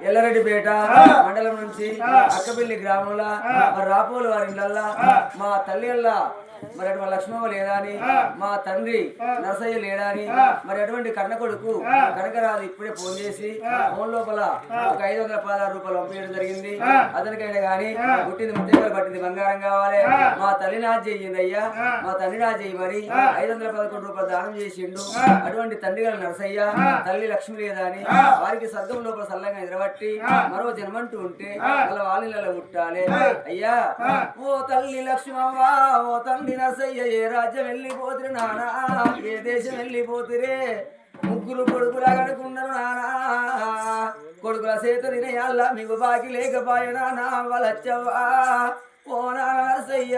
ఎల్లారెడ్డిపేట మండలం నుంచి అక్కపల్లి గ్రామంలో మరి రాపోలు వారి ఇళ్ళల్లా మా తల్లి మరి అటువంటి లక్ష్మమ్మ లేడా అని మా తండ్రి నరసయ్య లేడా అని మరి అటువంటి కన్న కొడుకు కనకరాజు ఇప్పుడే ఫోన్ చేసి ఫోన్ లోపల ఒక 516 రూపాయలు పంపించడం జరిగింది. అతనికైనా గాని పుట్టింది ముత్తేకలు పట్టింది బంగారం కావాలి, మా తల్లి నా చెయ్యింది అయ్యా, మా తండ్రి నా చెయ్యి మరి 511 రూపాయలు దానం చేసిండు. అటువంటి తండ్రి గారు నరసయ్య తల్లి లక్ష్మి లేదా అని వారికి స్వర్గం లోపల సల్లంగా ఎదురబట్టి మరో జన్మంటూ ఉంటే అలా వాళ్ళ ముట్టాలి. అయ్యా ఓ తల్లి లక్ష్మవ్వ, ఓ తండ్రి నరసయ్య, ఏ రాజ్యం వెళ్ళిపోతురు నానా, ఏ దేశం వెళ్ళిపోతురే, ముగ్గురు కొడుకులా కడుకున్నారు నానా, కొడుకుల చేత తినేయాల మీకు బాకి లేకపోయినా నా వలచ్చవ్వా, ఓ నాన్న నరసయ్య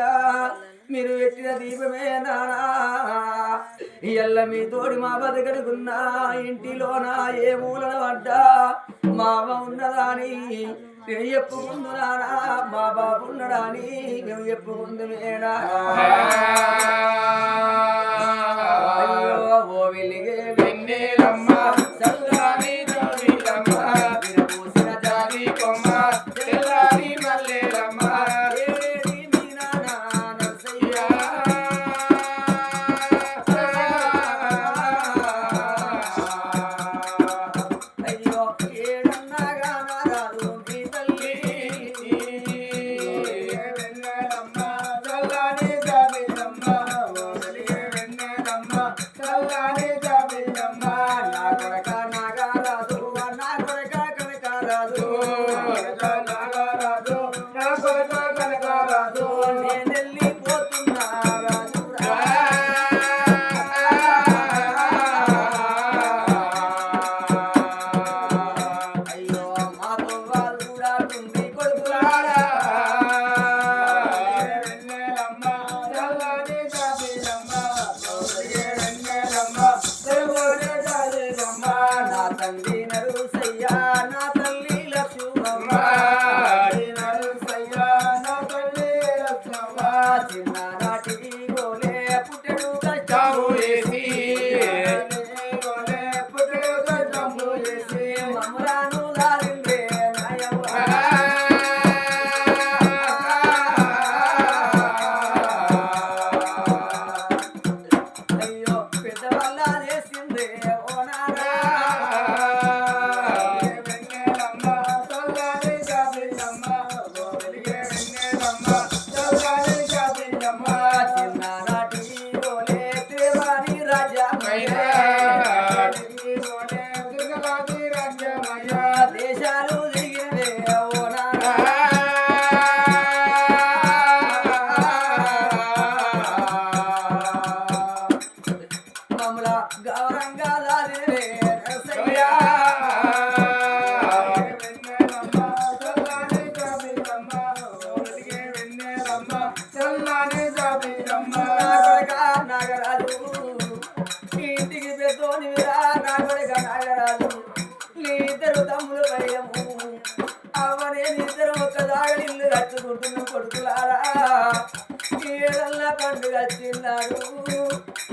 మీరు పెట్టిన దీపమే నానా, ఎల్ల మీ తోడి మా బతకడుకున్నా ఇంటిలోనా ఏ మూలన పడ్డా మావ ఉన్నదాని నేను చెప్పుకుందు నానా, మా బాబు ఉన్నాడని మేము చెప్పుకుందు మేనా, అయ్యో ఓ వెలిగే వెన్నెలమ్మ చల్లని జోగిలమ్మ, విరబూసిన జాతి కొమ్మ తెల్లని మల్లెలమ్మ,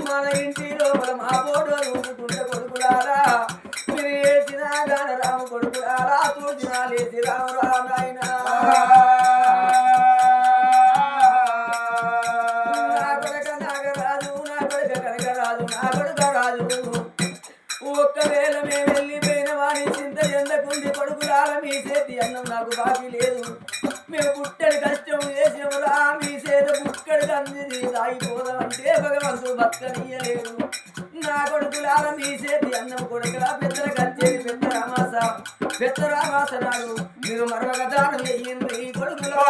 మన ఇంటి లోపల మా బోడు ఊరుకుంటే కొడుకులారా, మీరు ఏడ్చినా గాన రాము కొడుకులారా, తోచినా లేచి రాము రామాయణ, నా కొడుక నాగరాజు, నా కొడుక కనకరాజు, నా కొడుక రాజు, ఒక్కవేళ మేము వెళ్ళిపోయిన వాడి చింత ఎందుకుంది కొడుకులారా, మీ చేతి అన్నం నాకు బాకీ లేదు, మేము పుట్టడి కష్టం చేసేవరా, మీ చేత పుక్కడికి అంది సాగిపోదామంటే భగవంతుడు బతకనీయలేదు, నా కొడుకులారా మీ చేతి అన్నం కొడుకులా పెద్దల కచ్చేది పెద్ద రామాస నాడు మీరు మరొక దానం చెయ్యింది కొడుకులా,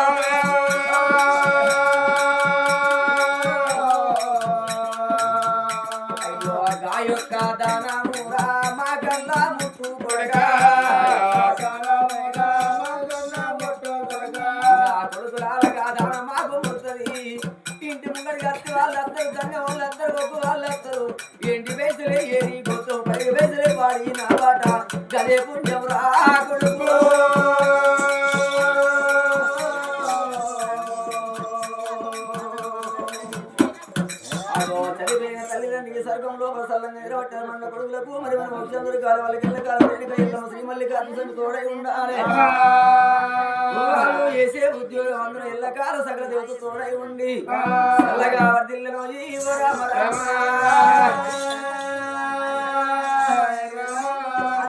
అయ్యో గాయొక్క దానమురా మా కల్లా ముట్టు కొడగా, వాళ్ళందరూ దంగ వాళ్ళందరూ గొప్ప వాళ్ళందరూ ఏంటి వేసలే ఏరి గొప్ప పై వేసలే పాడి నా బాట గదే పుణ్యం రా కొడుకు, అదో చదివిన తల్లిదండ్రికి స్వర్గంలో ప్రసల్లంగా ఎరవట్టారు మన కొడుకులకు మరి మన వంశందరి కాలం వాళ్ళకి ఇళ్ళ కాలం శ్రీ మల్లికార్జున స్వామి తోడై ఉండాలి వాళ్ళు చేసే ఉద్యోగం అందరూ ఎల్లకాల సకల దేవత తోడై ఉండి చల్లగా వర్ధిల్లను ఈ రామ రామ